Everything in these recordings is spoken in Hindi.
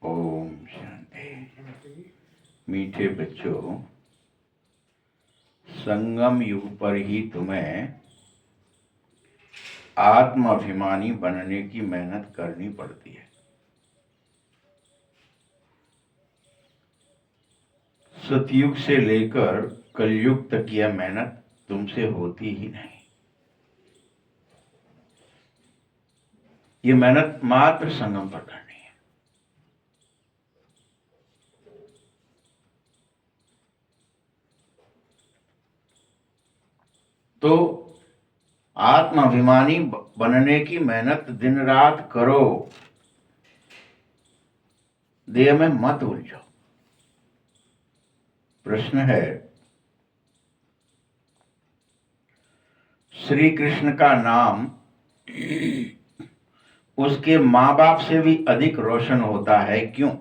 ओम शांति। मीठे बच्चों, संगम युग पर ही तुम्हें आत्म अभिमानी बनने की मेहनत करनी पड़ती है। सतयुग से लेकर कलयुग तक यह मेहनत तुमसे होती ही नहीं। ये मेहनत मात्र संगम पर करनी है। तो आत्माभिमानी बनने की मेहनत दिन रात करो, देह में मत उलझो। प्रश्न है, श्री कृष्ण का नाम उसके मां बाप से भी अधिक रोशन होता है, क्यों?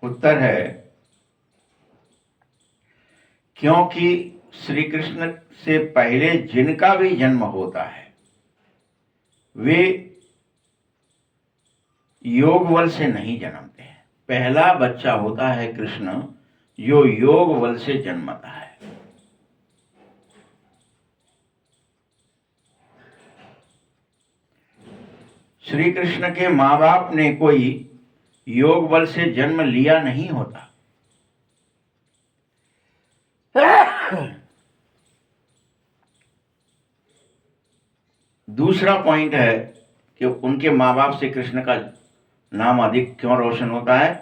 उत्तर है, क्योंकि श्री कृष्ण से पहले जिनका भी जन्म होता है वे योग बल से नहीं जन्मते हैं। पहला बच्चा होता है कृष्ण, जो योग बल से जन्मता है। श्री कृष्ण के मां बाप ने कोई योग बल से जन्म लिया नहीं होता। दूसरा पॉइंट है कि उनके मां बाप से कृष्ण का नाम अधिक क्यों रोशन होता है?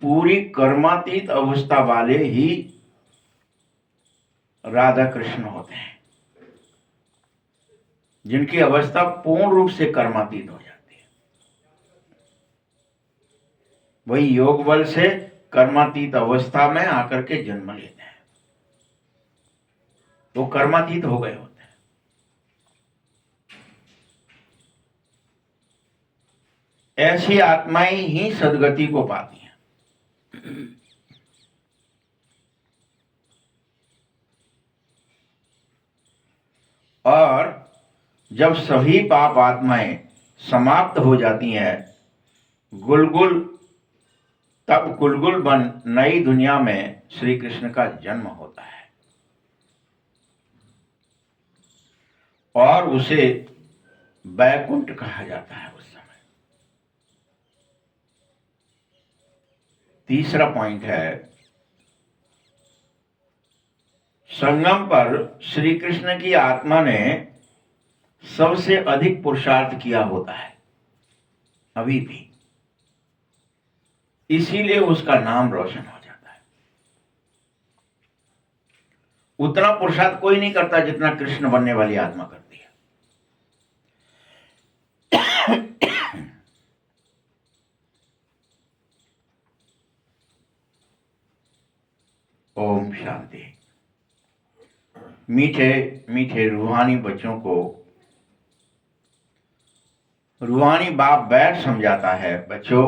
पूरी कर्मातीत अवस्था वाले ही राधा कृष्ण होते हैं, जिनकी अवस्था पूर्ण रूप से कर्मातीत हो जाती है। वही योग बल से कर्मातीत अवस्था में आकर के जन्म लेते हैं, वो कर्मातीत हो गए होते हैं। ऐसी आत्माएं ही सदगति को पाती हैं। और जब सभी पाप आत्माएं समाप्त हो जाती हैं, तब गुलगुल बन नई दुनिया में श्री कृष्ण का जन्म होता है और उसे बैकुंठ कहा जाता है उस समय। तीसरा पॉइंट है, संगम पर श्री कृष्ण की आत्मा ने सबसे अधिक पुरुषार्थ किया होता है अभी भी, इसीलिए उसका नाम रोशन हो जाता है। उतना पुरुषार्थ कोई नहीं करता जितना कृष्ण बनने वाली आत्मा करती है। ओम शांति। मीठे मीठे रूहानी बच्चों को रूहानी बाप बैठ समझाता है, बच्चों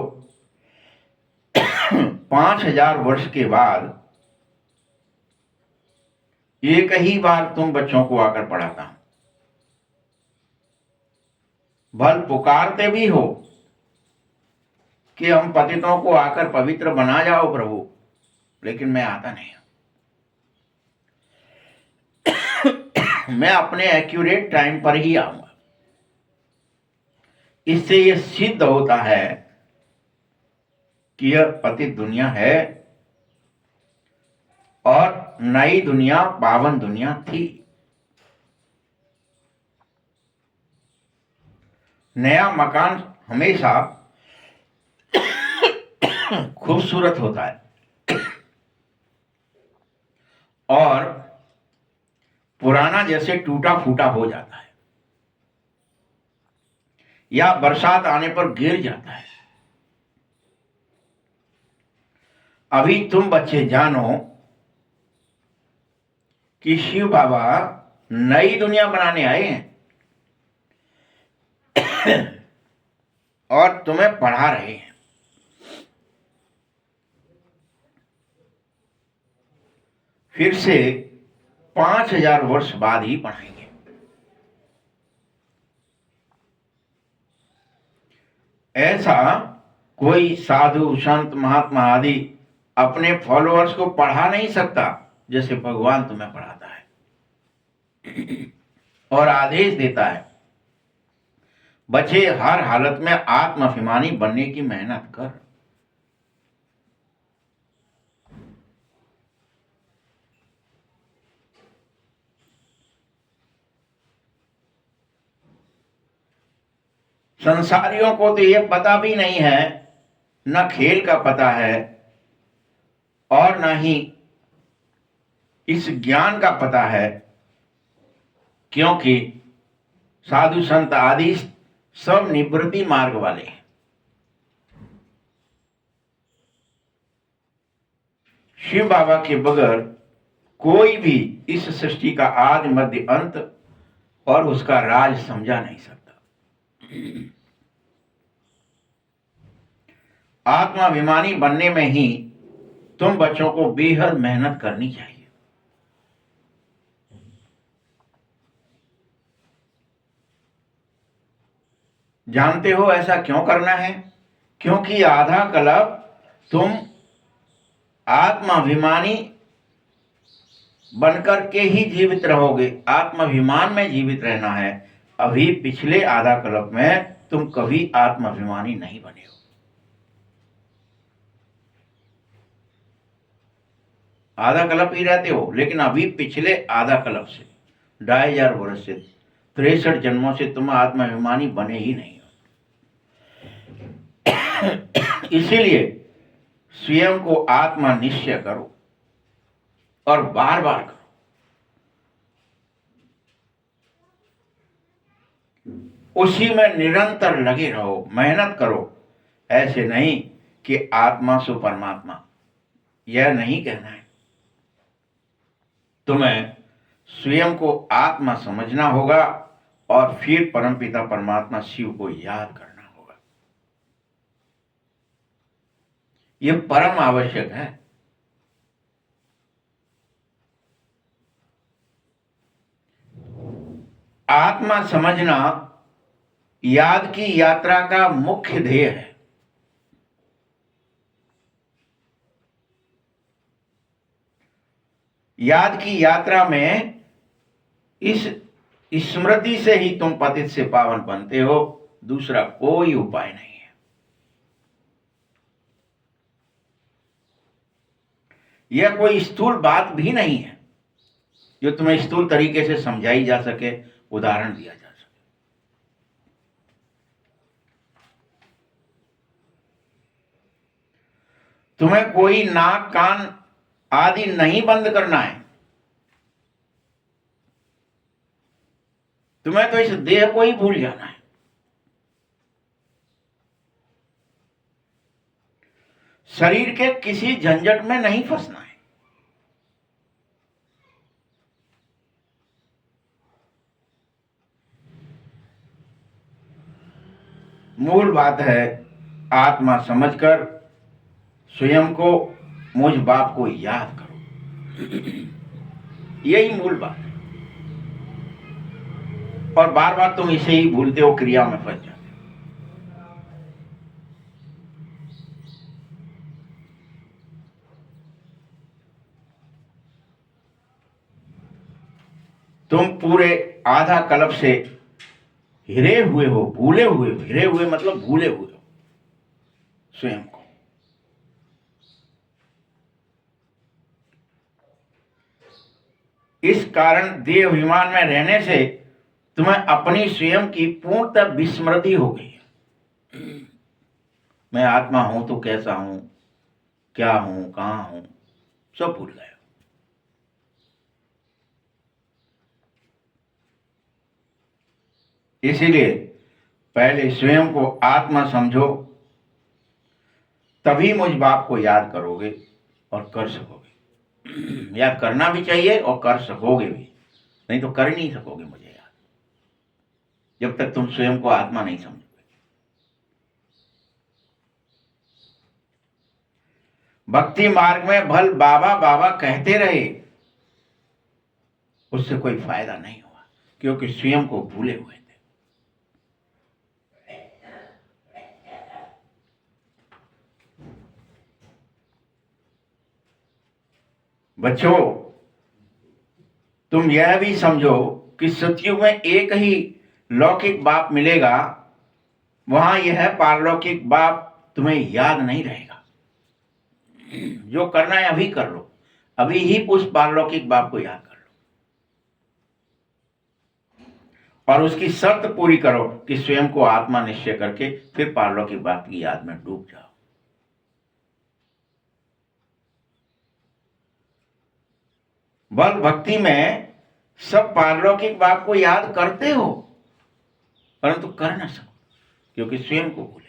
5000 वर्ष के बाद एक ही बार तुम बच्चों को आकर पढ़ाता हूं। भल पुकारते भी हो कि हम पतितों को आकर पवित्र बना जाओ प्रभु, लेकिन मैं आता नहीं हूं। मैं अपने एक्यूरेट टाइम पर ही आऊंगा। इससे यह सिद्ध होता है कि यह पतित दुनिया है और नई दुनिया पावन दुनिया थी। नया मकान हमेशा खूबसूरत होता है और पुराना जैसे टूटा फूटा हो जाता है या बरसात आने पर गिर जाता है। अभी तुम बच्चे जानो कि शिव बाबा नई दुनिया बनाने आए हैं और तुम्हें पढ़ा रहे हैं। फिर से 5000 वर्ष बाद ही पढ़ाएंगे। ऐसा कोई साधु संत महात्मा आदि अपने फॉलोअर्स को पढ़ा नहीं सकता जैसे भगवान तुम्हें पढ़ाता है और आदेश देता है, बच्चे हर हालत में आत्माभिमानी बनने की मेहनत कर। संसारियों को तो यह पता भी नहीं है, न खेल का पता है और न ही इस ज्ञान का पता है, क्योंकि साधु संत आदि सब निवृत्ति मार्ग वाले हैं। शिव बाबा के बगैर कोई भी इस सृष्टि का आदि मध्य अंत और उसका राज समझा नहीं सकता। आत्माभिमानी बनने में ही तुम बच्चों को बेहद मेहनत करनी चाहिए। जानते हो ऐसा क्यों करना है? क्योंकि आधा कल्प तुम आत्माभिमानी बनकर के ही जीवित रहोगे। आत्माभिमान में जीवित रहना है। अभी पिछले आधा कल्प में तुम कभी आत्माभिमानी नहीं बने हो। आधा कल्प ही रहते हो, लेकिन अभी पिछले आधा कल्प से 2500 वर्ष से 63 जन्मों से तुम आत्माभिमानी बने ही नहीं हो। इसीलिए स्वयं को आत्मा निश्चय करो और बार बार करो। उसी में निरंतर लगे रहो, मेहनत करो। ऐसे नहीं कि आत्मा सु परमात्मा, यह नहीं कहना है। तुम्हें स्वयं को आत्मा समझना होगा और फिर परमपिता परमात्मा शिव को याद करना होगा। यह परम आवश्यक है। आत्मा समझना याद की यात्रा का मुख्य ध्येय है। याद की यात्रा में इस स्मृति से ही तुम पतित से पावन बनते हो, दूसरा कोई उपाय नहीं है। यह कोई स्थूल बात भी नहीं है जो तुम्हें स्थूल तरीके से समझाई जा सके, उदाहरण दिया जा सके। तुम्हें कोई नाक कान आदि नहीं बंद करना है। तुम्हें तो इस देह को ही भूल जाना है। शरीर के किसी झंझट में नहीं फंसना है। मूल बात है आत्मा समझकर स्वयं को, मुझ बाप को याद करो। यही मूल बात है। और बार बार तुम इसे ही भूलते हो, क्रिया में फंस जाते हो। तुम पूरे आधा कल्प से हिरे हुए हो, भूले हुए हो। हिरे हुए मतलब भूले हुए हो स्वयं को। इस कारण देह अभिमान में रहने से तुम्हें अपनी स्वयं की पूर्णतः विस्मृति हो गई है। मैं आत्मा हूं तो कैसा हूं, क्या हूं, कहां हूं, सब भूल गए। इसीलिए पहले स्वयं को आत्मा समझो, तभी मुझ बाप को याद करोगे और कर सकोगे। याद करना भी चाहिए और कर सकोगे भी, नहीं तो कर ही नहीं सकोगे मुझे याद, जब तक तुम स्वयं को आत्मा नहीं समझोगे। भक्ति मार्ग में भल बाबा बाबा कहते रहे, उससे कोई फायदा नहीं हुआ, क्योंकि स्वयं को भूले हुए थे। बच्चों, तुम यह भी समझो कि सतयुग में एक ही लौकिक बाप मिलेगा, वहां यह पारलौकिक बाप तुम्हें याद नहीं रहेगा। जो करना है अभी कर लो, अभी ही उस पारलौकिक बाप को याद कर लो, और उसकी शर्त पूरी करो कि स्वयं को आत्मा निश्चय करके फिर पारलौकिक बाप की याद में डूब जाओ। बल भक्ति में सब पारलौकिक बाप को याद करते हो, परंतु कर ना सको क्योंकि स्वयं को भूले।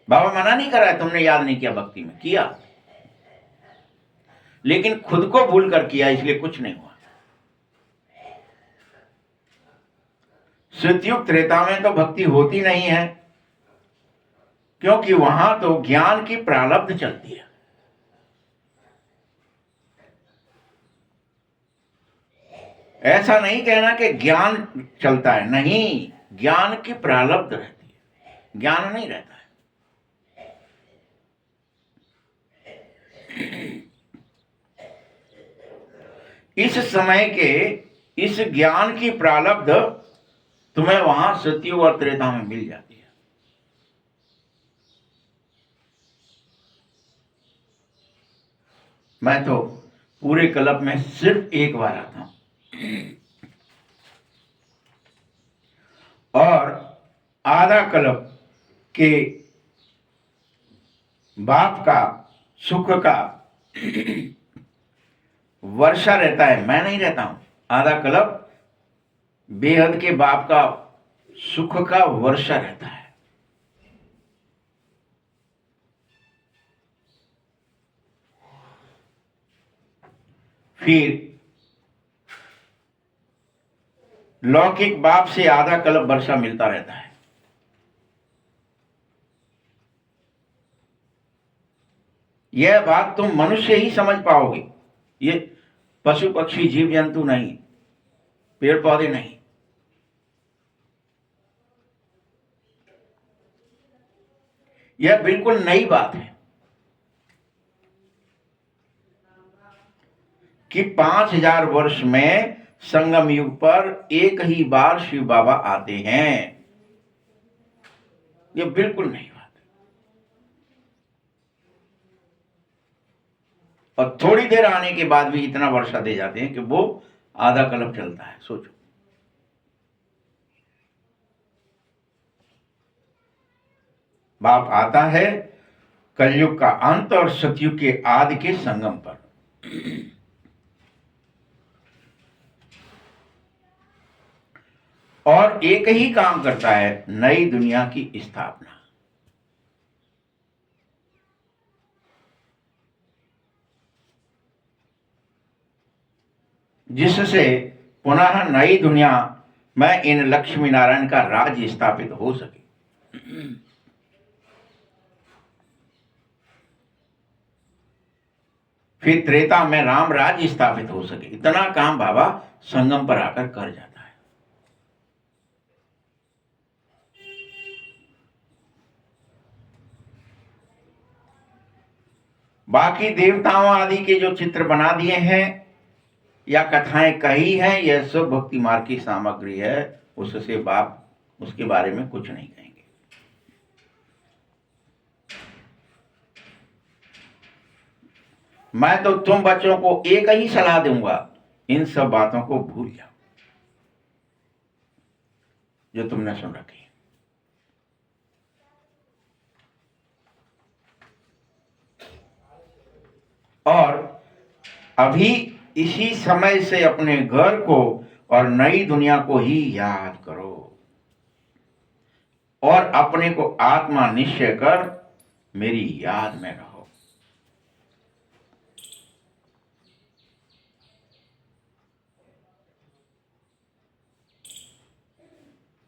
बाबा मना नहीं कर रहा है तुमने याद नहीं किया, भक्ति में किया, लेकिन खुद को भूल कर किया, इसलिए कुछ नहीं हुआ। सतयुग त्रेता में तो भक्ति होती नहीं है, क्योंकि वहां तो ज्ञान की प्रारब्ध चलती है। ऐसा नहीं कहना कि ज्ञान चलता है, नहीं, ज्ञान की प्रारब्ध रहती है, ज्ञान नहीं रहता है। इस समय के इस ज्ञान की प्रारब्ध तुम्हें वहां सतयुग और त्रेता में मिल जाती है। मैं तो पूरे कल्प में सिर्फ एक बार आता हूं, और आधा कल्प के बाप का सुख का वर्षा रहता है, मैं नहीं रहता हूं। आधा कल्प बेहद के बाप का सुख का वर्षा रहता है। फिर लौकिक बाप से आधा कल्प वर्षा मिलता रहता है। यह बात तुम मनुष्य ही समझ पाओगे, ये पशु पक्षी जीव जंतु नहीं, पेड़ पौधे नहीं। यह बिल्कुल नई बात है कि 5000 वर्ष में संगम युग पर एक ही बार शिव बाबा आते हैं। यह बिल्कुल नई बात है, और थोड़ी देर आने के बाद भी इतना वर्षा दे जाते हैं कि वो आधा कल्प चलता है। सोचो, बाप आता है कलयुग का अंत और सतयुग के आदि के संगम पर। और एक ही काम करता है, नई दुनिया की स्थापना। जिससे पुनः नई दुनिया में इन लक्ष्मी नारायण का राज्य स्थापित हो सके। फिर त्रेता में राम राज्य स्थापित हो सके। इतना काम बाबा संगम पर आकर कर जाता है। बाकी देवताओं आदि के जो चित्र बना दिए हैं या कथाएं कही हैं, यह सब भक्ति मार्ग की सामग्री है, उससे बाप उसके बारे में कुछ नहीं कहेंगे। मैं तो तुम बच्चों को एक ही सलाह दूंगा, इन सब बातों को भूल जाओ जो तुमने सुन रखी है। और अभी इसी समय से अपने घर को और नई दुनिया को ही याद करो, और अपने को आत्मा निश्चय कर मेरी याद में रहो।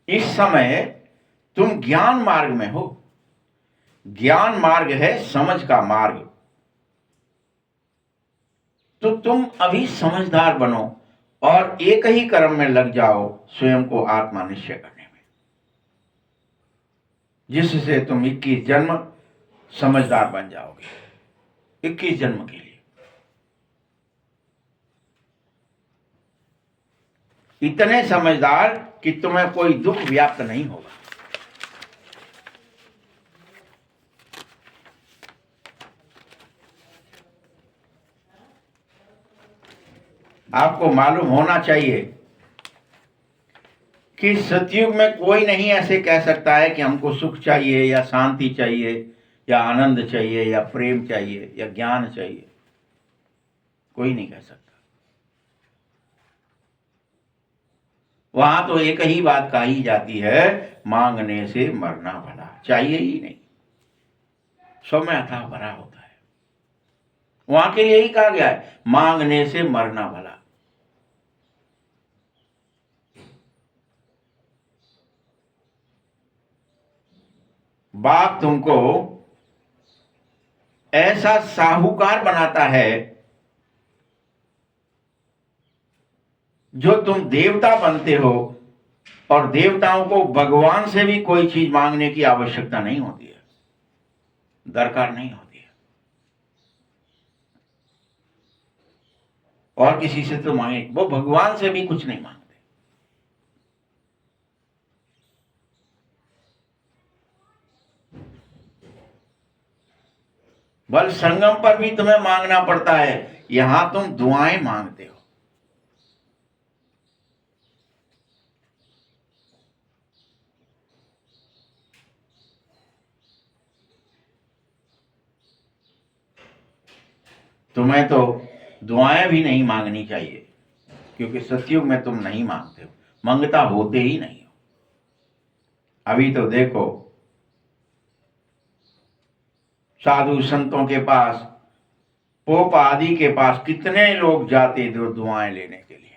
इस समय तुम ज्ञान मार्ग में हो। ज्ञान मार्ग है समझ का मार्ग। तो तुम अभी समझदार बनो और एक ही कर्म में लग जाओ, स्वयं को आत्मा निश्चय करने में, जिससे तुम 21 जन्म समझदार बन जाओगे 21 जन्म के लिए। इतने समझदार कि तुम्हें कोई दुख व्याप्त नहीं होगा। आपको मालूम होना चाहिए कि सतयुग में कोई नहीं ऐसे कह सकता है कि हमको सुख चाहिए या शांति चाहिए या आनंद चाहिए या प्रेम चाहिए या ज्ञान चाहिए। कोई नहीं कह सकता। वहां तो एक ही बात कही जाती है, मांगने से मरना भला। चाहिए ही नहीं, सब में अथाह भरा होता है। वहां के लिए यही कहा गया है, मांगने से मरना भला। बाप तुमको ऐसा साहूकार बनाता है जो तुम देवता बनते हो, और देवताओं को भगवान से भी कोई चीज मांगने की आवश्यकता नहीं होती है, दरकार नहीं होती है। और किसी से तो मांगे, वो भगवान से भी कुछ नहीं मांगते। बल संगम पर भी तुम्हें मांगना पड़ता है, यहां तुम दुआएं मांगते हो। तुम्हें तो दुआएं भी नहीं मांगनी चाहिए, क्योंकि सतयुग में तुम नहीं मांगते हो, मांगता होते ही नहीं हो। अभी तो देखो साधु संतों के पास, पोप आदि के पास कितने लोग जाते थे दुआएं लेने के लिए।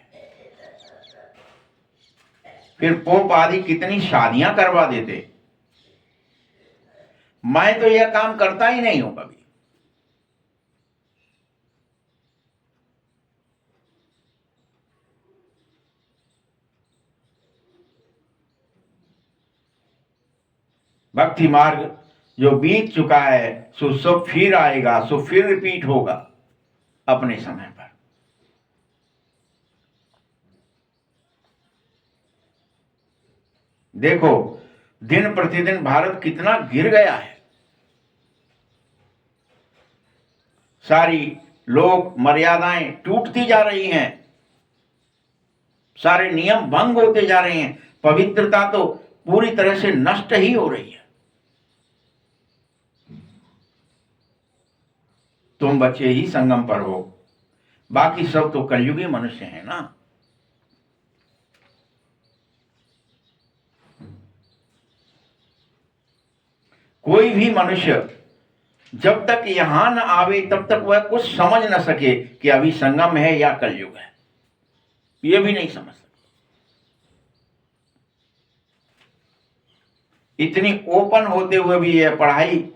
फिर पोप आदि कितनी शादियां करवा देते। मैं तो यह काम करता ही नहीं हूं कभी। भक्ति मार्ग जो बीत चुका है सो सब फिर आएगा, सो फिर रिपीट होगा अपने समय पर। देखो दिन प्रतिदिन भारत कितना गिर गया है। सारी लोक मर्यादाएं टूटती जा रही हैं, सारे नियम भंग होते जा रहे हैं, पवित्रता तो पूरी तरह से नष्ट ही हो रही है। तुम बच्चे ही संगम पर हो, बाकी सब तो कलयुगी मनुष्य हैं ना। कोई भी मनुष्य जब तक यहां न आवे तब तक वह कुछ समझ न सके कि अभी संगम है या कलयुग है, यह भी नहीं समझ सकता। इतनी ओपन होते हुए भी यह पढ़ाई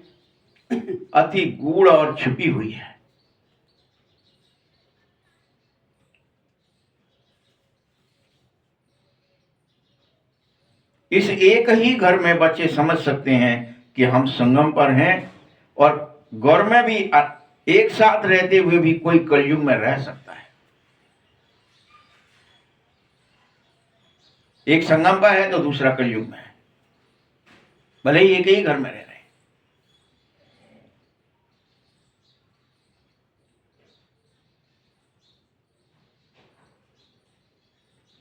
अति गूढ़ और छिपी हुई है। इस एक ही घर में बच्चे समझ सकते हैं कि हम संगम पर हैं, और गौर में भी एक साथ रहते हुए भी कोई कलयुग में रह सकता है। एक संगम पर है तो दूसरा कलयुग में है, भले ही एक ही घर में रह रहे हैं।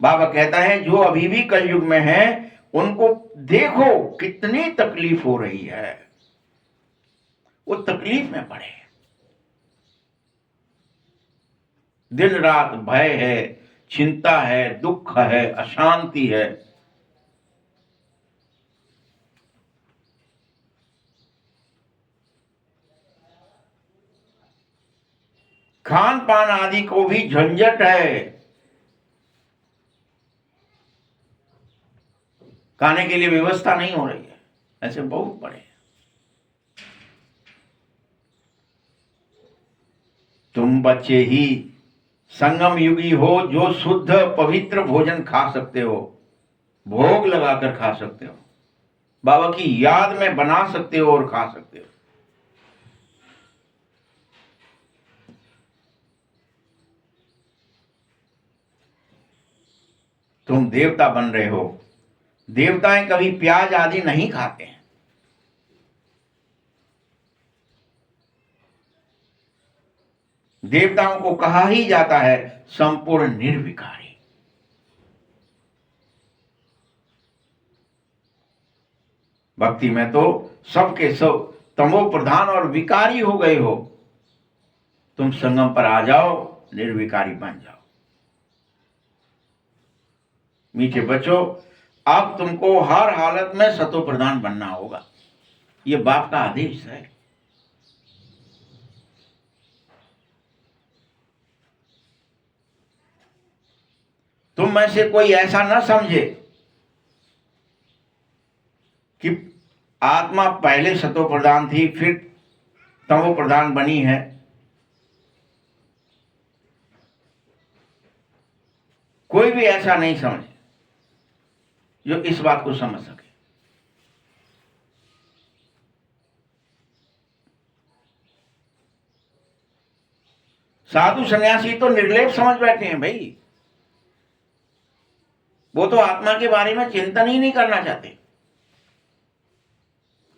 बाबा कहता है जो अभी भी कलयुग में है उनको देखो कितनी तकलीफ हो रही है, वो तकलीफ में पड़े। दिन रात भय है, चिंता है, दुख है, अशांति है। खान पान आदि को भी झंझट है, खाने के लिए व्यवस्था नहीं हो रही है, ऐसे बहुत पड़े। तुम बच्चे ही संगम युगी हो जो शुद्ध पवित्र भोजन खा सकते हो, भोग लगाकर खा सकते हो, बाबा की याद में बना सकते हो और खा सकते हो। तुम देवता बन रहे हो। देवताएं कभी प्याज आदि नहीं खाते हैं। देवताओं को कहा ही जाता है संपूर्ण निर्विकारी। भक्ति में तो सबके सब तमो प्रधान और विकारी हो गए हो। तुम संगम पर आ जाओ, निर्विकारी बन जाओ। मीठे बच्चों, अब तुमको हर हालत में सतो प्रधान बनना होगा। ये बाप का आदेश है। तुम में से कोई ऐसा ना समझे कि आत्मा पहले सतो प्रधान थी फिर तमो प्रधान बनी है। कोई भी ऐसा नहीं समझे जो इस बात को समझ सके। साधु सन्यासी तो निर्लेप समझ बैठे हैं भाई। वो तो आत्मा के बारे में चिंतन ही नहीं करना चाहते।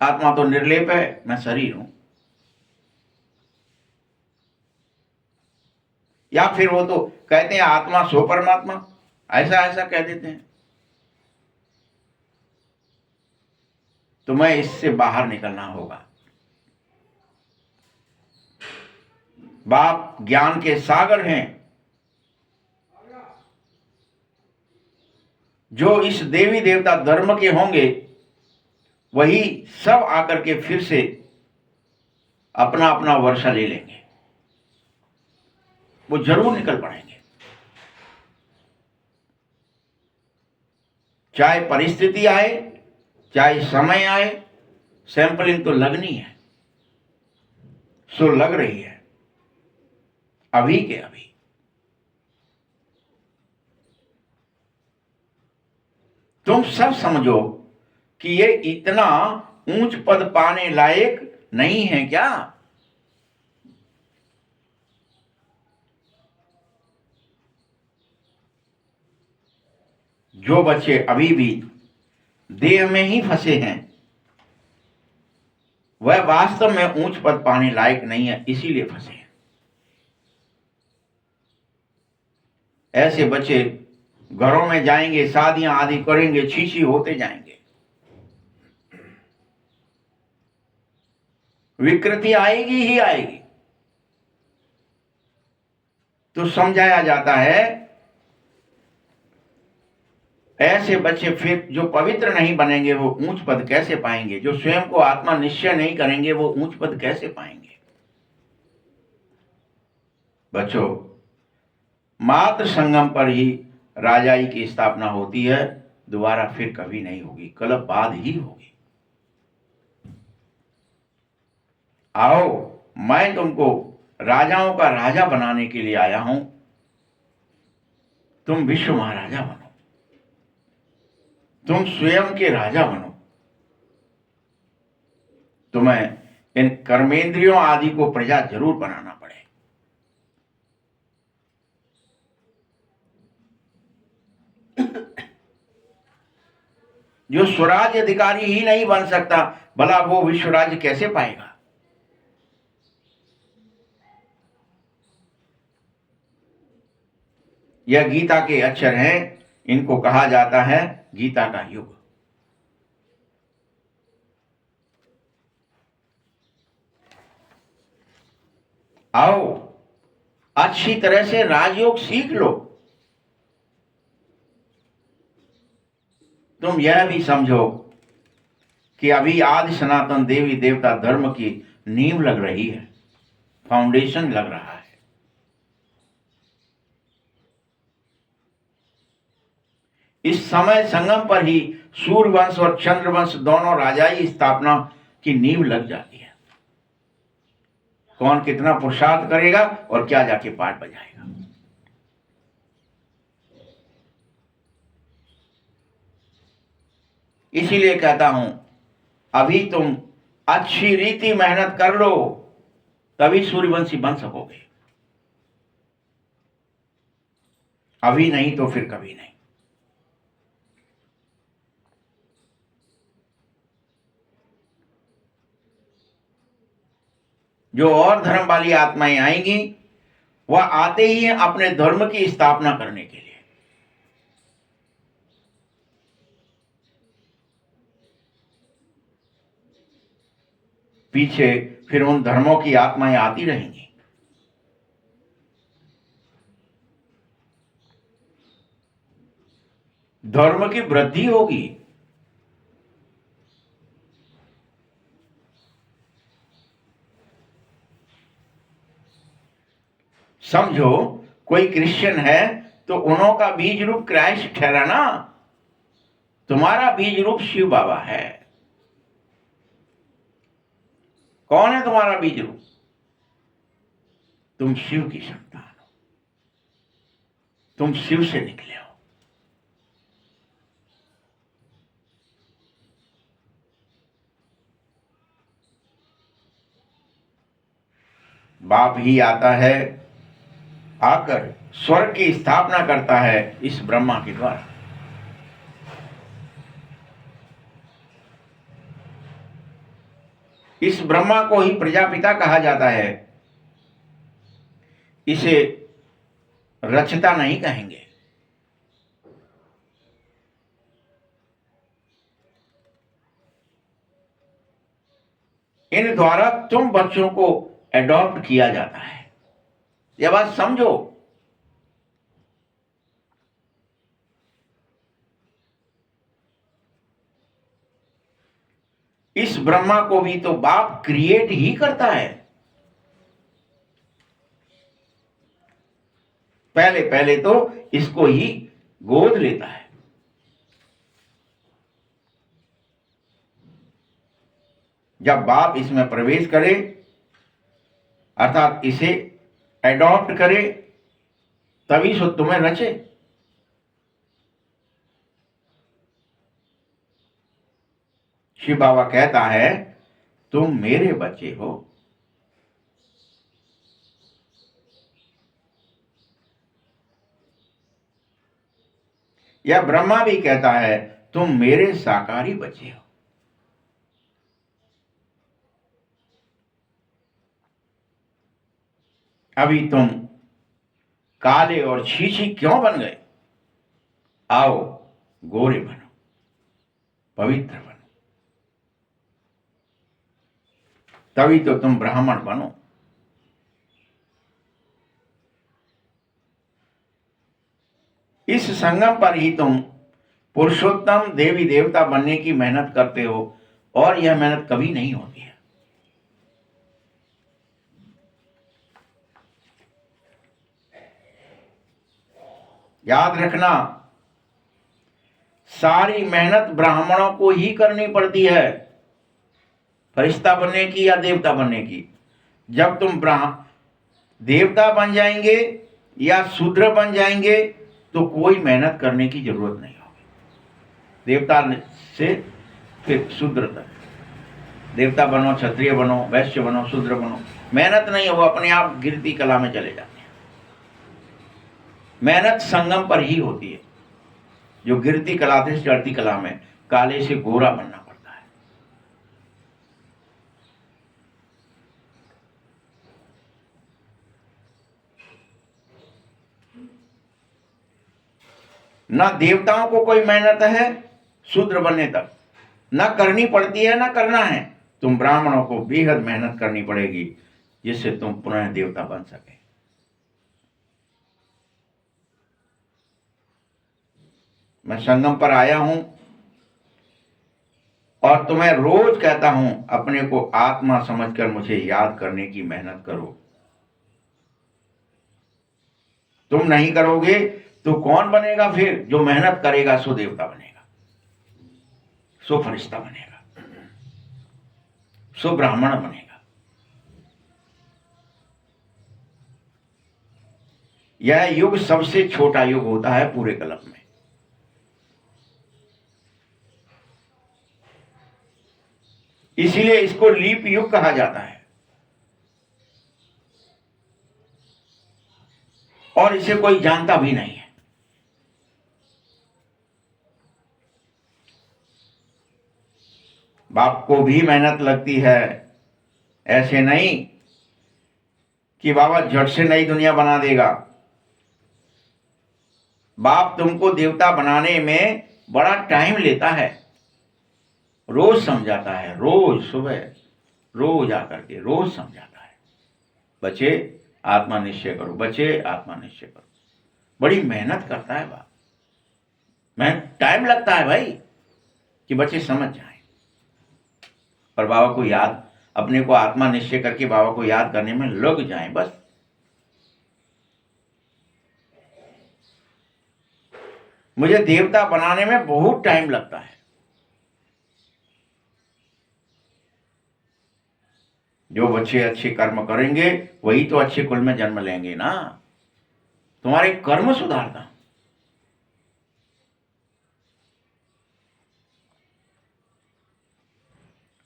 आत्मा तो निर्लेप है, मैं शरीर हूं। या फिर वो तो कहते हैं आत्मा सो परमात्मा, ऐसा ऐसा कह देते हैं। तुम्हें इससे बाहर निकलना होगा। बाप ज्ञान के सागर हैं, जो इस देवी देवता धर्म के होंगे वही सब आकर के फिर से अपना अपना वर्षा ले लेंगे। वो जरूर निकल पड़ेंगे। चाहे परिस्थिति आए, चाहे समय आए, सैंपलिंग तो लगनी है। सो लग रही है अभी के अभी। तुम सब समझो कि ये इतना ऊंच पद पाने लायक नहीं है क्या? जो बच्चे अभी भी देह में ही फंसे हैं वह वास्तव में ऊंच पद पाने लायक नहीं है, इसीलिए फंसे हैं। ऐसे बच्चे घरों में जाएंगे, शादियां आदि करेंगे, छीछी होते जाएंगे। विकृति आएगी ही आएगी। तो समझाया जाता है ऐसे बच्चे फिर जो पवित्र नहीं बनेंगे वो ऊंच पद कैसे पाएंगे? जो स्वयं को आत्मा निश्चय नहीं करेंगे वो ऊंच पद कैसे पाएंगे? बच्चों, मात्र संगम पर ही राजाई की स्थापना होती है, दोबारा फिर कभी नहीं होगी, कल्प बाद ही होगी। आओ, मैं तुमको राजाओं का राजा बनाने के लिए आया हूं। तुम विश्व महाराजा बनो, तुम स्वयं के राजा बनो। तुम्हें इन कर्मेंद्रियों आदि को प्रजा जरूर बनाना पड़े। जो स्वराज अधिकारी ही नहीं बन सकता, भला वो विश्व राज्य कैसे पाएगा? यह गीता के अक्षर हैं, इनको कहा जाता है गीता का युग। आओ, अच्छी तरह से राजयोग सीख लो। तुम यह भी समझो कि अभी आदि सनातन देवी देवता धर्म की नींव लग रही है, फाउंडेशन लग रहा है। इस समय संगम पर ही सूर्यवंश और चंद्रवंश दोनों राजाई स्थापना की नींव लग जाती है। कौन कितना पुरुषार्थ करेगा और क्या जाके पाठ बजाएगा। इसीलिए कहता हूं अभी तुम अच्छी रीति मेहनत कर लो, तभी सूर्यवंशी बन सकोगे। अभी नहीं तो फिर कभी नहीं। जो और धर्म वाली आत्माएं आएंगी वह आते ही हैं अपने धर्म की स्थापना करने के लिए। पीछे फिर उन धर्मों की आत्माएं आती रहेंगी। धर्म की वृद्धि होगी। समझो कोई क्रिश्चियन है तो उन्हों का बीज रूप क्राइस्ट ठहरा ना, तुम्हारा बीज रूप शिव बाबा है। कौन है तुम्हारा बीज रूप? तुम शिव की संतान हो, तुम शिव से निकले हो। बाप ही आता है, आकर स्वर्ग की स्थापना करता है इस ब्रह्मा के द्वारा। इस ब्रह्मा को ही प्रजापिता कहा जाता है। इसे रचता नहीं कहेंगे। इन द्वारा तुम बच्चों को एडॉप्ट किया जाता है। यह बात समझो। इस ब्रह्मा को भी तो बाप क्रिएट ही करता है। पहले पहले तो इसको ही गोद लेता है। जब बाप इसमें प्रवेश करे अर्थात इसे एडॉप्ट करे तभी सो तुम्हें रचे। शिव बाबा कहता है तुम मेरे बच्चे हो। यह ब्रह्मा भी कहता है तुम मेरे साकारी बच्चे हो। अभी तुम काले और छीछी क्यों बन गए? आओ गोरे बनो, पवित्र बनो, तभी तो तुम ब्राह्मण बनो। इस संगम पर ही तुम पुरुषोत्तम देवी देवता बनने की मेहनत करते हो और यह मेहनत कभी नहीं होती है। याद रखना, सारी मेहनत ब्राह्मणों को ही करनी पड़ती है, फरिश्ता बनने की या देवता बनने की। जब तुम देवता बन जाएंगे या शूद्र बन जाएंगे तो कोई मेहनत करने की जरूरत नहीं होगी। देवता से फिर शूद्र तक, देवता बनो, क्षत्रिय बनो, वैश्य बनो, शूद्र बनो, मेहनत नहीं हो, अपने आप गिरती कला में चले जाते हैं। मेहनत संगम पर ही होती है। जो गिरती कला से चढ़ती कला में काले से गोरा बनना पड़ता है। ना देवताओं को कोई मेहनत है शूद्र बनने तक, ना करनी पड़ती है ना करना है। तुम ब्राह्मणों को बेहद मेहनत करनी पड़ेगी जिससे तुम पुनः देवता बन सके। मैं संगम पर आया हूं और तुम्हें रोज कहता हूं अपने को आत्मा समझकर मुझे याद करने की मेहनत करो। तुम नहीं करोगे तो कौन बनेगा? फिर जो मेहनत करेगा सो देवता बनेगा, सो फरिश्ता बनेगा, सो ब्राह्मण बनेगा। यह युग सबसे छोटा युग होता है पूरे कल्प में। इसीलिए इसको लीप युग कहा जाता है और इसे कोई जानता भी नहीं है। बाप को भी मेहनत लगती है, ऐसे नहीं कि बाबा झट से नई दुनिया बना देगा। बाप तुमको देवता बनाने में बड़ा टाइम लेता है, रोज समझाता है, रोज सुबह रोज आकर के रोज समझाता है, बच्चे आत्मा निश्चय करो, बच्चे आत्मा निश्चय करो। बड़ी मेहनत करता है बाप, टाइम लगता है भाई कि बच्चे समझ जाएं। और बाबा को याद, अपने को आत्मा निश्चय करके बाबा को याद करने में लग जाएं बस। मुझे देवता बनाने में बहुत टाइम लगता है। जो बच्चे अच्छे कर्म करेंगे वही तो अच्छे कुल में जन्म लेंगे ना। तुम्हारे कर्म सुधारता।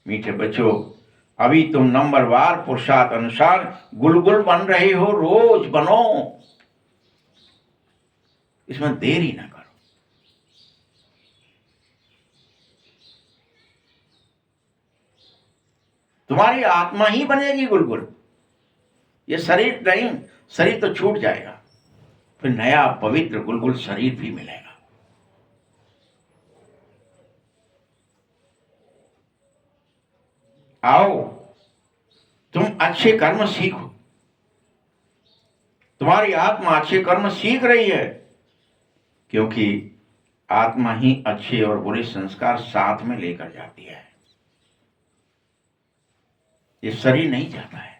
मीठे बच्चों, अभी तुम नंबरवार पुरुषार्थ अनुसार गुलगुल बन रहे हो, रोज बनो, इसमें देरी ना करो। तुम्हारी आत्मा ही बनेगी गुलगुल, ये शरीर नहीं। शरीर तो छूट जाएगा, फिर नया पवित्र गुलगुल शरीर भी मिलेगा। आओ, तुम अच्छे कर्म सीखो। तुम्हारी आत्मा अच्छे कर्म सीख रही है, क्योंकि आत्मा ही अच्छे और बुरे संस्कार साथ में लेकर जाती है। ये शरीर नहीं जाता है।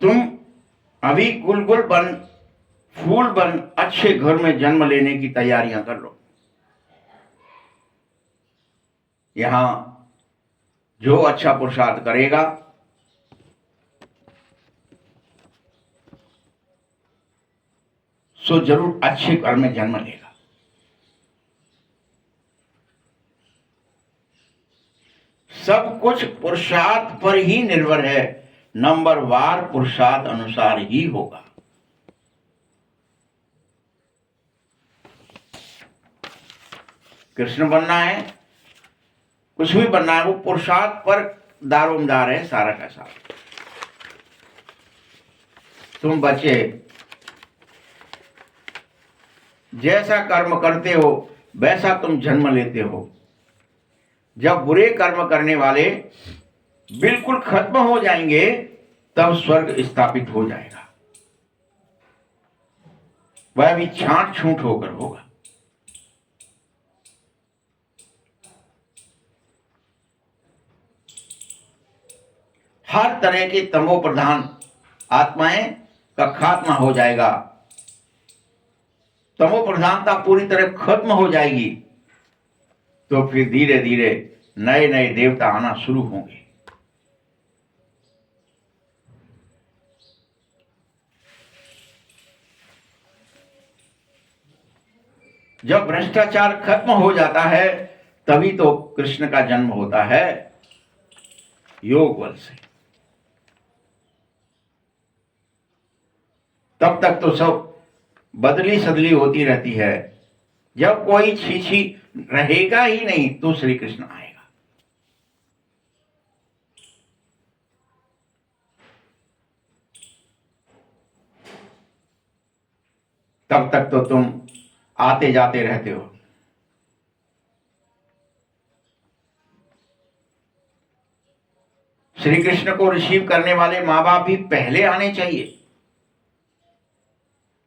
तुम अभी गुलगुल बन, फूल बन, अच्छे घर में जन्म लेने की तैयारियां कर लो। यहां जो अच्छा पुरुषार्थ करेगा सो जरूर अच्छे घर में जन्म लेगा। सब कुछ पुरुषार्थ पर ही निर्भर है, नंबरवार पुरुषार्थ अनुसार ही होगा। कृष्ण बनना है, कुछ भी बनना है, वो पुरुषार्थ पर दारोमदार है सारा का सारा। तुम बच्चे जैसा कर्म करते हो वैसा तुम जन्म लेते हो। जब बुरे कर्म करने वाले बिल्कुल खत्म हो जाएंगे तब स्वर्ग स्थापित हो जाएगा। वह भी छांट छूट होकर होगा। हर तरह के तमो प्रधान आत्माएं का खात्मा हो जाएगा, तमो प्रधानता पूरी तरह खत्म हो जाएगी। तो फिर धीरे धीरे नए नए देवता आना शुरू होंगे। जब भ्रष्टाचार खत्म हो जाता है तभी तो कृष्ण का जन्म होता है, योग बल से। तब तक तो सब बदली सदली होती रहती है। जब कोई छीछी रहेगा ही नहीं तो श्री कृष्ण आएगा। तब तक तो तुम आते जाते रहते हो। श्री कृष्ण को रिसीव करने वाले माँ बाप भी पहले आने चाहिए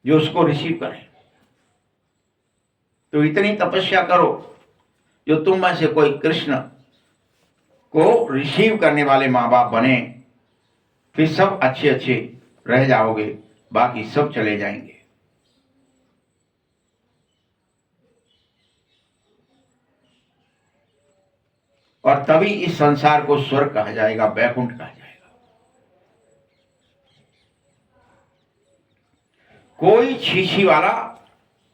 जो उसको रिसीव करें। तो इतनी तपस्या करो जो तुम में से कोई कृष्ण को रिसीव करने वाले माँ बाप बने, फिर सब अच्छे अच्छे रह जाओगे, बाकी सब चले जाएंगे। और तभी इस संसार को स्वर्ग कहा जाएगा, वैकुंठ कहा जाएगा। कोई छीछी वाला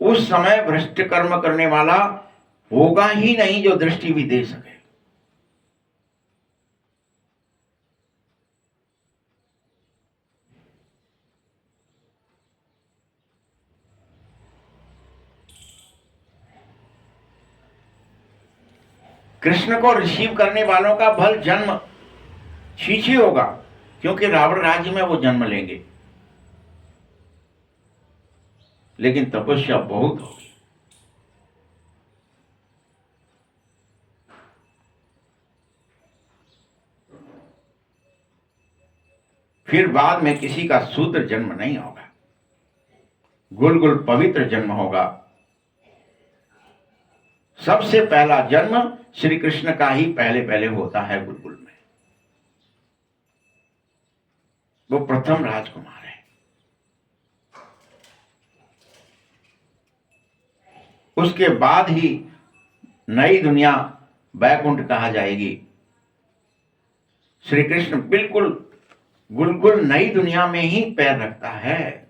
उस समय भ्रष्ट कर्म करने वाला होगा ही नहीं जो दृष्टि भी दे सके। कृष्ण को रिसीव करने वालों का भल जन्म छीछी होगा, क्योंकि रावण राज्य में वो जन्म लेंगे, लेकिन तपस्या बहुत होगी। फिर बाद में किसी का शूद्र जन्म नहीं होगा, गुलगुल पवित्र जन्म होगा। सबसे पहला जन्म श्री कृष्ण का ही पहले पहले होता है गुलगुल में। वो प्रथम राजकुमार है। उसके बाद ही नई दुनिया बैकुंठ कहा जाएगी। श्री कृष्ण बिल्कुल गुलगुल नई दुनिया में ही पैर रखता है।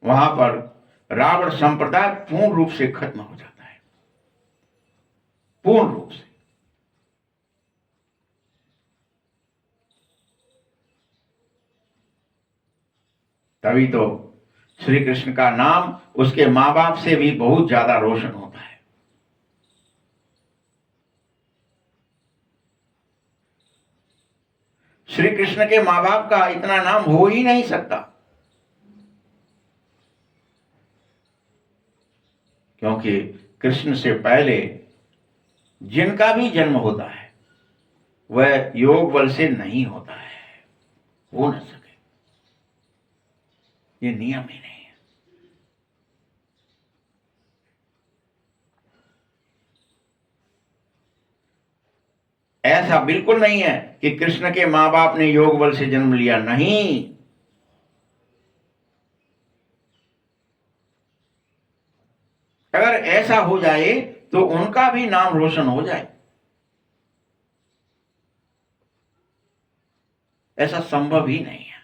वहां पर रावण संप्रदाय पूर्ण रूप से खत्म हो जाता है, पूर्ण रूप से। तभी तो श्री कृष्ण का नाम उसके मां बाप से भी बहुत ज्यादा रोशन होता है। श्री कृष्ण के मां बाप का इतना नाम हो ही नहीं सकता, क्योंकि कृष्ण से पहले जिनका भी जन्म होता है वह योग बल से नहीं होता है, हो न सके, ये नियम ही नहीं है। ऐसा बिल्कुल नहीं है कि कृष्ण के मां बाप ने योग बल से जन्म लिया, नहीं। अगर ऐसा हो जाए तो उनका भी नाम रोशन हो जाए, ऐसा संभव ही नहीं है।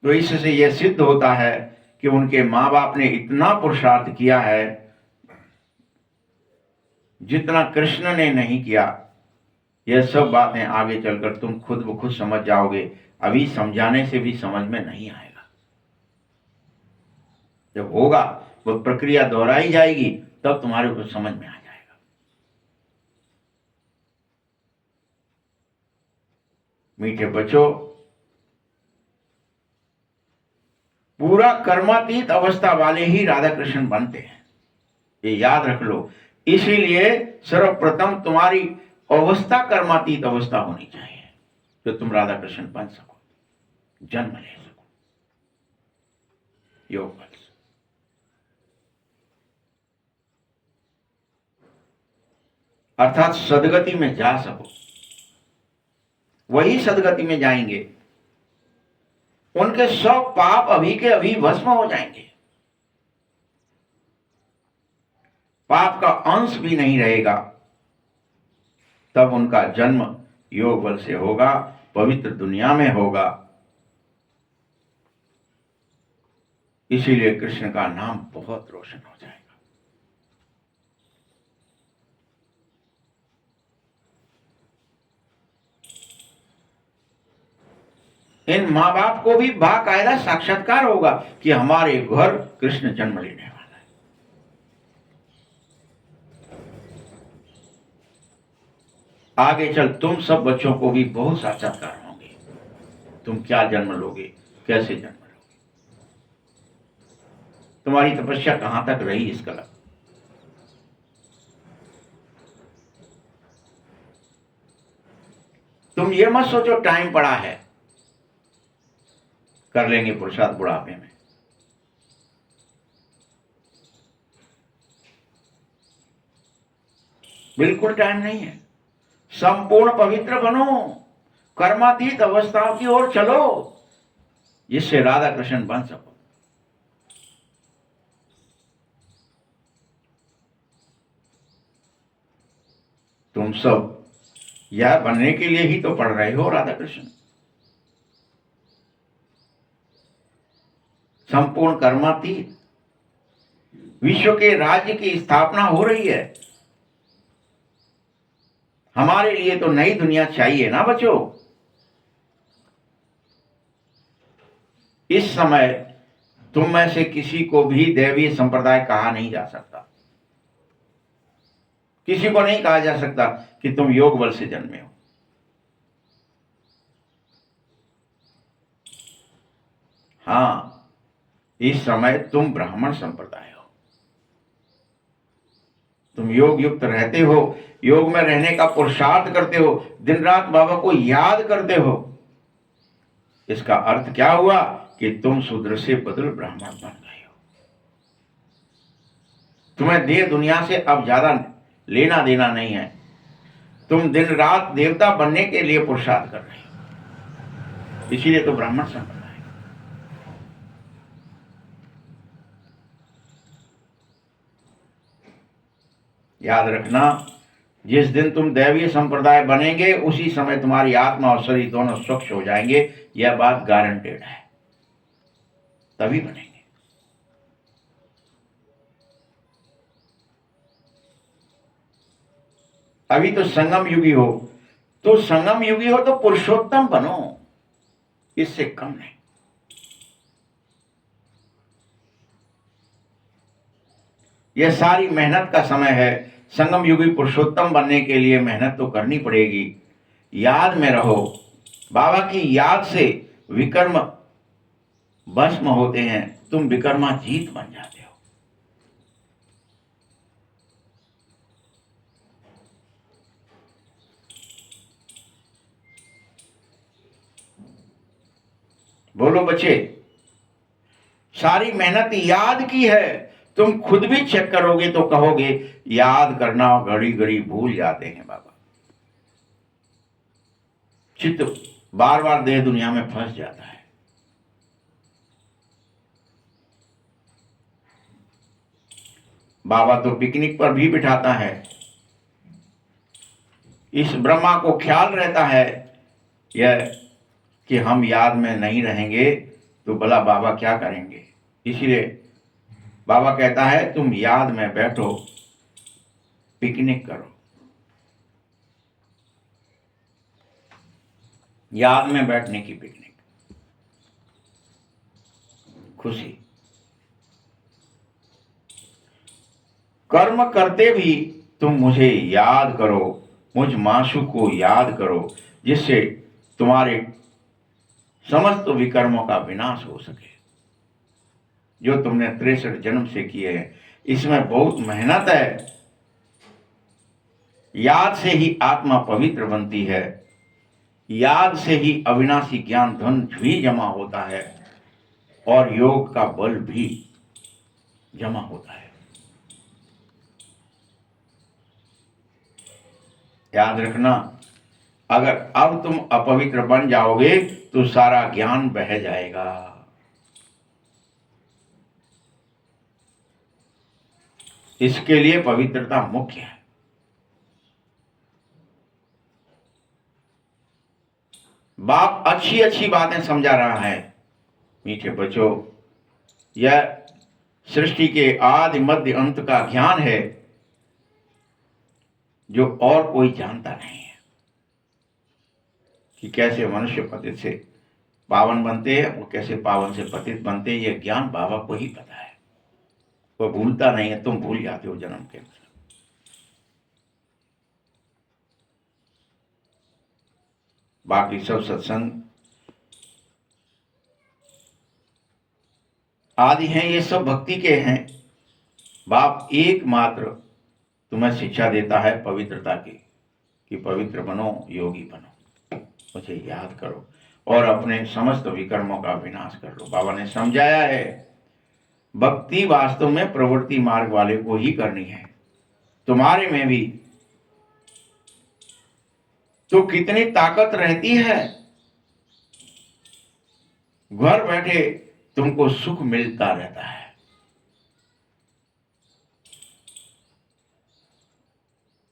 तो इससे यह सिद्ध होता है कि उनके मां बाप ने इतना पुरुषार्थ किया है जितना कृष्ण ने नहीं किया। यह सब बातें आगे चलकर तुम खुद ब खुद समझ जाओगे, अभी समझाने से भी समझ में नहीं आएगा। जब होगा, वो प्रक्रिया दोहराई जाएगी, तब तुम्हारे को समझ में आ जाएगा। मीठे बच्चों, पूरा कर्मातीत अवस्था वाले ही राधा कृष्ण बनते हैं, ये याद रख लो। इसीलिए सर्वप्रथम तुम्हारी अवस्था कर्मातीत अवस्था होनी चाहिए, जो तुम राधा कृष्ण बन सको, जन्म ले सको योग बल से। अर्थात सदगति में जा सको। वही सदगति में जाएंगे, उनके सब पाप अभी के अभी भस्म हो जाएंगे, पाप का अंश भी नहीं रहेगा। तब उनका जन्म योग बल से होगा, पवित्र दुनिया में होगा। इसीलिए कृष्ण का नाम बहुत रोशन हो जाएगा। इन मां बाप को भी बाकायदा साक्षात्कार होगा कि हमारे घर कृष्ण जन्म लेने वाला है। आगे चल तुम सब बच्चों को भी बहुत साक्षात्कार होंगे, तुम क्या जन्म लोगे, कैसे जन्म लोगे, तुम्हारी तपस्या कहां तक रही इसका लग। तुम ये मत सोचो टाइम पड़ा है, कर लेंगे पुरुषार्थ बुढ़ापे में। बिल्कुल टाइम नहीं है। संपूर्ण पवित्र बनो, कर्मातीत अवस्थाओं की ओर चलो, जिससे राधा कृष्ण बन सको। तुम सब यह बनने के लिए ही तो पढ़ रहे हो राधा कृष्ण। संपूर्ण कर्मातीत विश्व के राज्य की स्थापना हो रही है। हमारे लिए तो नई दुनिया चाहिए ना बच्चों। इस समय तुम में से किसी को भी दैवीय संप्रदाय कहा नहीं जा सकता। किसी को नहीं कहा जा सकता कि तुम योग बल से जन्मे हो। हाँ, इस समय तुम ब्राह्मण संप्रदाय हो। तुम योग युक्त रहते हो, योग में रहने का पुरुषार्थ करते हो, दिन रात बाबा को याद करते हो। इसका अर्थ क्या हुआ कि तुम शूद्र से बदल ब्राह्मण बन गए हो। तुम्हें देह दुनिया से अब ज्यादा लेना देना नहीं है। तुम दिन रात देवता बनने के लिए पुरुषार्थ कर रहे हो, इसीलिए तो ब्राह्मण संप्रदाय। याद रखना, जिस दिन तुम दैवीय संप्रदाय बनेंगे उसी समय तुम्हारी आत्मा और शरीर दोनों स्वच्छ हो जाएंगे। यह बात गारंटेड है, तभी बनेंगे। अभी तो संगम युगी हो, तो संगम युगी हो तो पुरुषोत्तम बनो, इससे कम नहीं। यह सारी मेहनत का समय है। संगम युगी पुरुषोत्तम बनने के लिए मेहनत तो करनी पड़ेगी। याद में रहो, बाबा की याद से विकर्म भस्म होते हैं, तुम विकर्मा जीत बन जाते हो। बोलो बच्चे, सारी मेहनत याद की है। तुम खुद भी चेक करोगे तो कहोगे याद करना घड़ी घड़ी भूल जाते हैं बाबा। चित्त बार बार देह दुनिया में फंस जाता है। बाबा तो पिकनिक पर भी बिठाता है। इस ब्रह्मा को ख्याल रहता है यह कि हम याद में नहीं रहेंगे तो भला बाबा क्या करेंगे। इसलिए बाबा कहता है तुम याद में बैठो, पिकनिक करो। याद में बैठने की पिकनिक, खुशी। कर्म करते भी तुम मुझे याद करो, मुझ माशु को याद करो, जिससे तुम्हारे समस्त विकर्मों का विनाश हो सके, जो तुमने 63 जन्म से किए हैं। इसमें बहुत मेहनत है। याद से ही आत्मा पवित्र बनती है, याद से ही अविनाशी ज्ञान धन भी जमा होता है और योग का बल भी जमा होता है। याद रखना, अगर अब तुम अपवित्र बन जाओगे तो सारा ज्ञान बह जाएगा। इसके लिए पवित्रता मुख्य है। बाप अच्छी अच्छी बातें समझा रहा है। मीठे बच्चों, यह सृष्टि के आदि मध्य अंत का ज्ञान है जो और कोई जानता नहीं है कि कैसे मनुष्य पतित से पावन बनते हैं और कैसे पावन से पतित बनते हैं। यह ज्ञान बाबा को ही पता है, वो भूलता नहीं है। तुम भूल जाते हो जन्म के अनुसार। बाकी सब सत्संग आदि हैं, ये सब भक्ति के हैं। बाप एकमात्र तुम्हें शिक्षा देता है पवित्रता की, कि पवित्र बनो, योगी बनो, मुझे याद करो और अपने समस्त विकर्मों का विनाश कर लो। बाबा ने समझाया है, भक्ति वास्तव में प्रवृत्ति मार्ग वाले को ही करनी है। तुम्हारे में भी तो कितनी ताकत रहती है। घर बैठे तुमको सुख मिलता रहता है।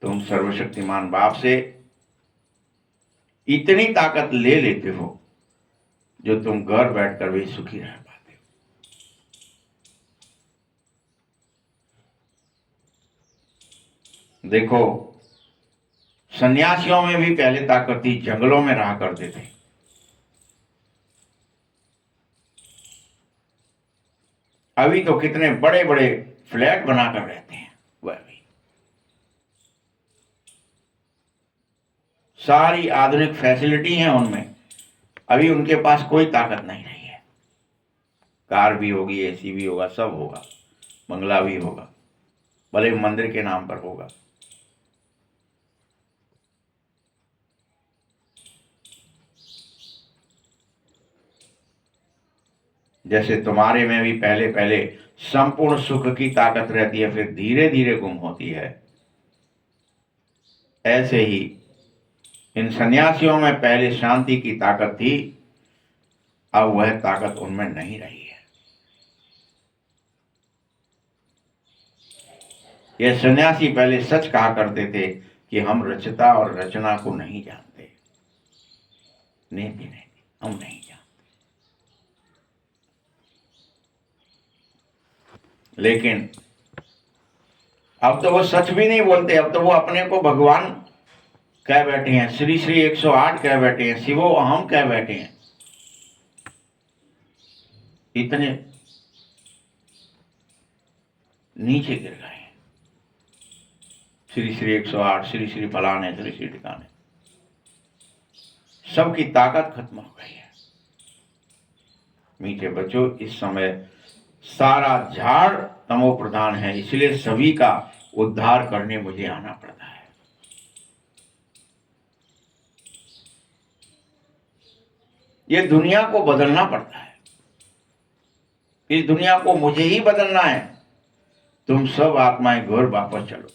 तुम सर्वशक्तिमान बाप से इतनी ताकत ले लेते हो जो तुम घर बैठकर भी सुखी रह पाते हो। देखो, सन्यासियों में भी पहले ताकत थी, जंगलों में रहा करते थे। अभी तो कितने बड़े बड़े फ्लैट बनाकर रहते हैं। वह भी सारी आधुनिक फैसिलिटी है उनमें, अभी उनके पास कोई ताकत नहीं रही है। कार भी होगी, एसी भी होगा, सब होगा, बंगला भी होगा, भले मंदिर के नाम पर होगा। जैसे तुम्हारे में भी पहले पहले संपूर्ण सुख की ताकत रहती है, फिर धीरे धीरे गुम होती है, ऐसे ही इन सन्यासियों में पहले शांति की ताकत थी, अब वह ताकत उनमें नहीं रही है। ये सन्यासी पहले सच कहा करते थे कि हम रचता और रचना को नहीं जानते। नहीं, हम नहीं जानते। लेकिन अब तो वो सच भी नहीं बोलते, अब तो वो अपने को भगवान कह बैठे हैं, श्री श्री 108 कह बैठे हैं, शिवो अहम कह बैठे हैं। इतने नीचे गिर गए हैं। श्री श्री 108, श्री श्री फलाने, श्री श्री ठिकाने, सबकी ताकत खत्म हो गई है। मीठे बच्चों, इस समय सारा झाड़ तमो प्रधान है, इसलिए सभी का उद्धार करने मुझे आना पड़ता है। ये दुनिया को बदलना पड़ता है, इस दुनिया को मुझे ही बदलना है। तुम सब आत्माएं घर वापस चलो,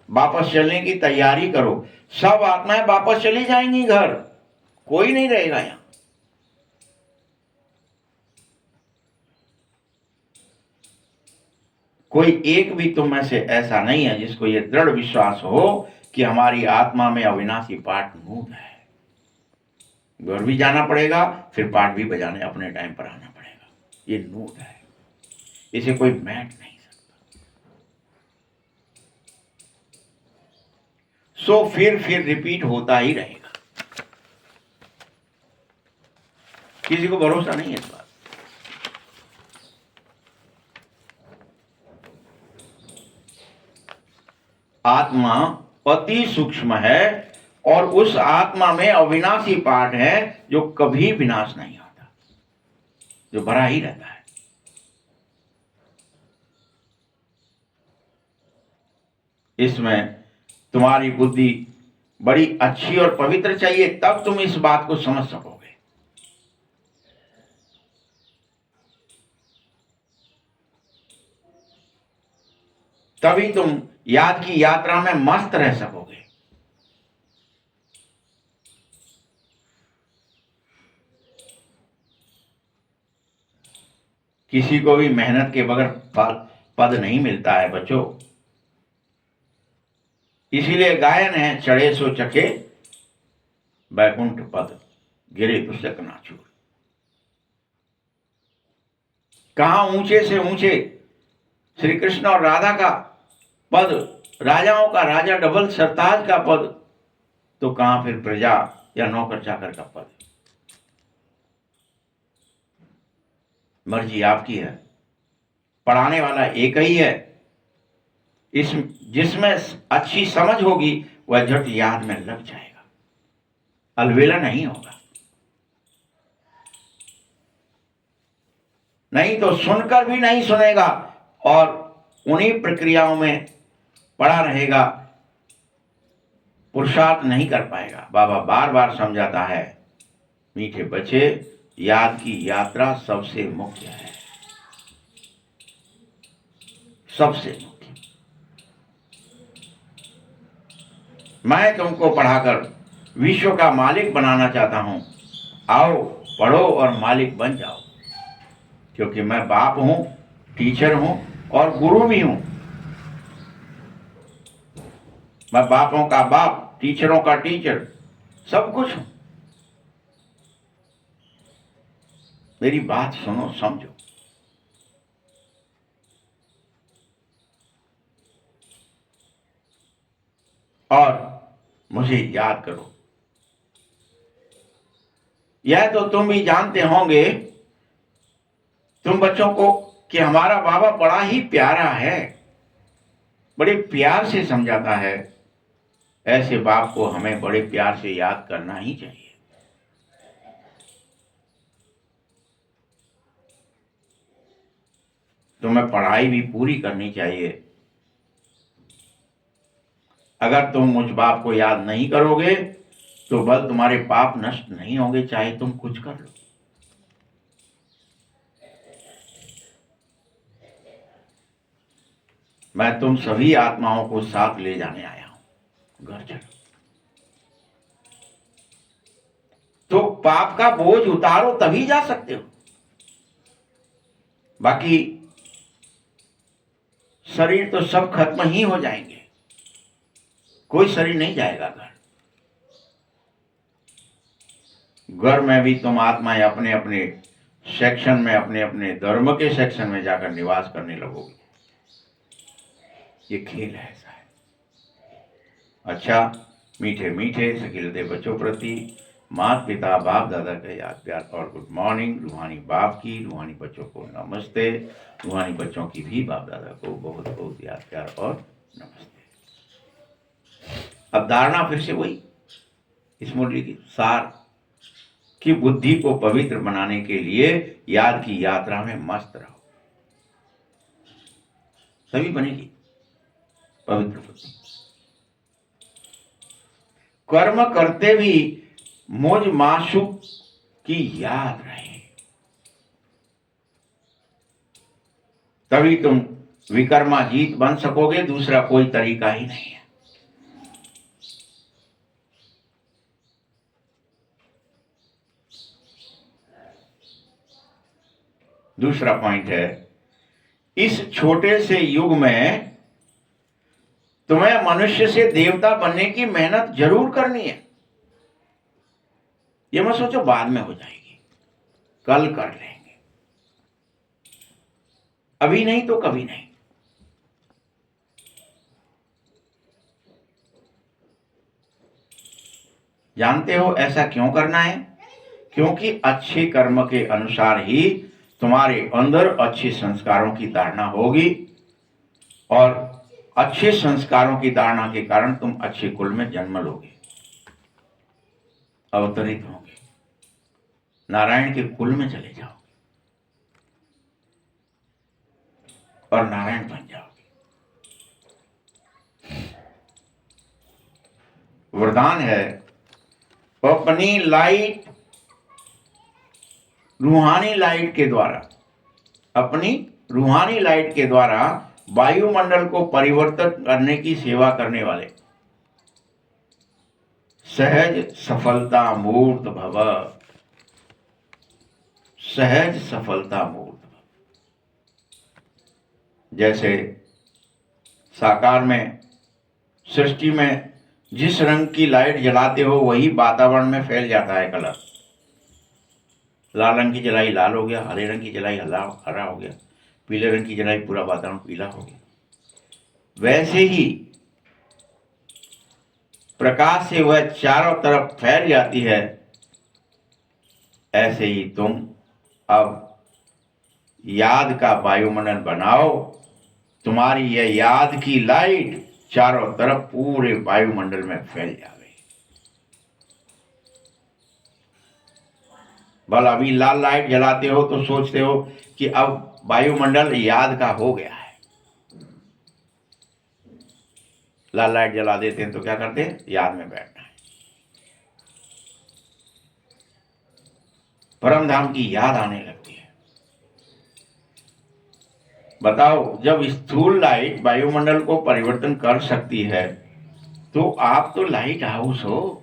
वापस चलने की तैयारी करो। सब आत्माएं वापस चली जाएंगी घर, कोई नहीं रहेगा यहां। कोई एक भी तुम में से ऐसा नहीं है जिसको यह दृढ़ विश्वास हो कि हमारी आत्मा में अविनाशी पाठ नूत है। घर भी जाना पड़ेगा, फिर पाठ भी बजाने अपने टाइम पर आना पड़ेगा। ये नूत है, इसे कोई मैट नहीं सकता। सो फिर रिपीट होता ही रहेगा। किसी को भरोसा नहीं है इस बात। आत्मा अति सूक्ष्म है और उस आत्मा में अविनाशी पाठ है जो कभी विनाश नहीं होता, जो भरा ही रहता है। इसमें तुम्हारी बुद्धि बड़ी अच्छी और पवित्र चाहिए, तब तुम इस बात को समझ सकोगे। तभी तुम याद की यात्रा में मस्त रह सकोगे। किसी को भी मेहनत के बगैर पद नहीं मिलता है बच्चों। इसीलिए गायन है, चढ़े सो चखे बैकुंठ पद, गिरे पुस्तक नाचूर। कहां ऊंचे से ऊंचे श्री कृष्ण और राधा का पद, राजाओं का राजा डबल सरताज का पद, तो कहां फिर प्रजा या नौकर चाकर का पद। मर्जी आपकी है, पढ़ाने वाला एक ही है। इस जिसमें अच्छी समझ होगी वह झट याद में लग जाएगा, अलवेला नहीं होगा। नहीं तो सुनकर भी नहीं सुनेगा और उन्हीं प्रक्रियाओं में पड़ा रहेगा, पुरुषार्थ नहीं कर पाएगा। बाबा बार बार समझाता है, मीठे बच्चे, याद की यात्रा सबसे मुख्य है, सबसे मुख्य। मैं तुमको पढ़ाकर विश्व का मालिक बनाना चाहता हूं। आओ, पढ़ो और मालिक बन जाओ, क्योंकि मैं बाप हूं, टीचर हूं और गुरु भी हूं। मैं बापों का बाप, टीचरों का टीचर, सब कुछ हूं। मेरी बात सुनो, समझो। और मुझे याद करो। यह तो तुम भी जानते होंगे, तुम बच्चों को, कि हमारा बाबा बड़ा ही प्यारा है, बड़े प्यार से समझाता है। ऐसे बाप को हमें बड़े प्यार से याद करना ही चाहिए। तुम्हें पढ़ाई भी पूरी करनी चाहिए। अगर तुम मुझ बाप को याद नहीं करोगे तो बल तुम्हारे पाप नष्ट नहीं होंगे, चाहे तुम कुछ कर लो। मैं तुम सभी आत्माओं को साथ ले जाने आया हूं। घर चलो। तो पाप का बोझ उतारो, तभी जा सकते हो। बाकी शरीर तो सब खत्म ही हो जाएंगे, कोई शरीर नहीं जाएगा घर। घर में भी तुम आत्माएं अपने अपने सेक्शन में, अपने अपने धर्म के सेक्शन में जाकर निवास करने लगोगे। ये खेल है, ऐसा है। अच्छा, मीठे मीठे सकीलते बच्चों प्रति माता पिता बाप दादा का याद प्यार और गुड मॉर्निंग। रूहानी बाप की, रूहानी बच्चों को नमस्ते। रूहानी बच्चों की भी बाप दादा को बहुत बहुत याद प्यार और नमस्ते। अब धारणा फिर से वही, इस मुरली की सार कि बुद्धि को पवित्र बनाने के लिए याद की यात्रा में मस्त रहो, तभी बनेगी पवित्र बुद्धि। कर्म करते भी मुझ माशूक की याद रहे, तभी तुम विकर्माजीत बन सकोगे। दूसरा कोई तरीका ही नहीं है। दूसरा पॉइंट है, इस छोटे से युग में तुम्हें मनुष्य से देवता बनने की मेहनत जरूर करनी है। ये मत सोचो बाद में हो जाएगी, कल कर लेंगे, अभी नहीं तो कभी नहीं। जानते हो ऐसा क्यों करना है? क्योंकि अच्छे कर्म के अनुसार ही तुम्हारे अंदर अच्छे संस्कारों की धारणा होगी, और अच्छे संस्कारों की धारणा के कारण तुम अच्छे कुल में जन्म लोगे, अवतरित होंगे, नारायण के कुल में चले जाओगे और नारायण बन जाओगे। वरदान है, अपनी लाइट, रूहानी लाइट के द्वारा, अपनी रूहानी लाइट के द्वारा वायुमंडल को परिवर्तित करने की सेवा करने वाले सहज सफलता मूर्त भव, सहज सफलता मूर्त भव। जैसे साकार में, सृष्टि में जिस रंग की लाइट जलाते हो वही वातावरण में फैल जाता है कलर। लाल रंग की जलाई लाल हो गया, हरे रंग की जलाई हरा हो गया, पीले रंग की जलाई पूरा वातावरण पीला हो गया। वैसे ही प्रकाश से वह चारों तरफ फैल जाती है, ऐसे ही तुम अब याद का वायुमंडल बनाओ। तुम्हारी यह याद की लाइट चारों तरफ पूरे वायुमंडल में फैल जावे। भला अभी लाल लाइट जलाते हो तो सोचते हो कि अब वायुमंडल याद का हो गया है। लाल लाइट जला देते हैं तो क्या करते हैं? याद में बैठना है, परम धाम की याद आने लगती है। बताओ, जब स्थूल लाइट वायुमंडल को परिवर्तन कर सकती है तो आप तो लाइट हाउस हो,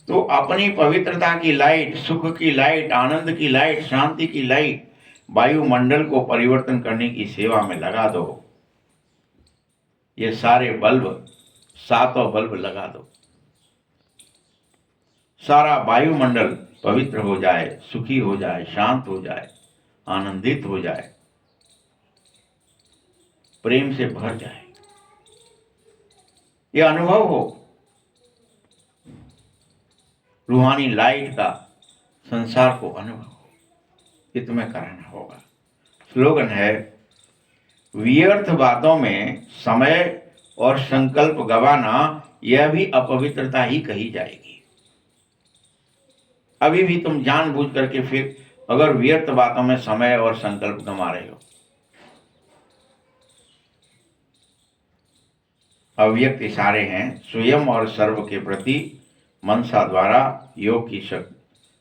तो अपनी पवित्रता की लाइट, सुख की लाइट, आनंद की लाइट, शांति की लाइट वायुमंडल को परिवर्तन करने की सेवा में लगा दो। ये सारे बल्ब सातों बल्ब लगा दो, सारा वायुमंडल पवित्र हो जाए, सुखी हो जाए, शांत हो जाए, आनंदित हो जाए, प्रेम से भर जाए। ये अनुभव हो, रूहानी लाइट का संसार को अनुभव हो, ये तुम्हें कराना होगा। स्लोगन है, व्यर्थ बातों में समय और संकल्प गवाना यह भी अपवित्रता ही कही जाएगी। अभी भी तुम जानबूझ करके फिर अगर व्यर्थ बातों में समय और संकल्प गंवा रहे हो, अव्यक्त इशारे हैं स्वयं और सर्व के प्रति मनसा द्वारा योग की शक्ति